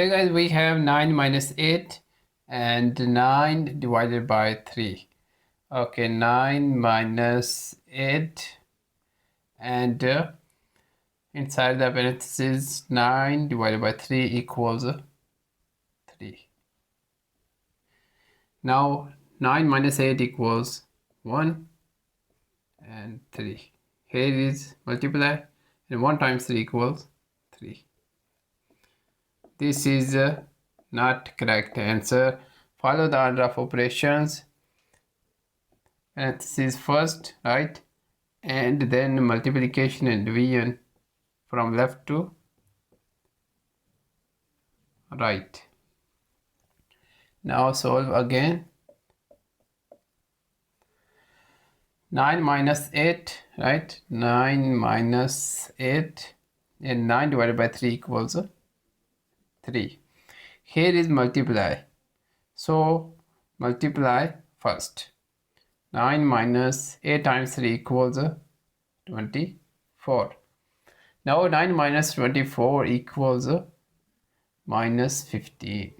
Okay guys, we have 9 minus 8 and 9 divided by 3. Okay, 9 minus 8 and inside the parentheses 9 divided by 3 equals 3. Now 9 minus 8 equals 1 and 3. Here is multiply and 1 times 3 equals 3. This is not correct answer. Follow the order of operations. Parentheses first, right? And then multiplication and division from left to right. Now solve again. 9 minus 8, right? 9 minus 8 and 9 divided by 3 equals 3. Here is multiply. So multiply first. 9 minus 8 times 3 equals 24. Now 9 minus 24 equals minus 15.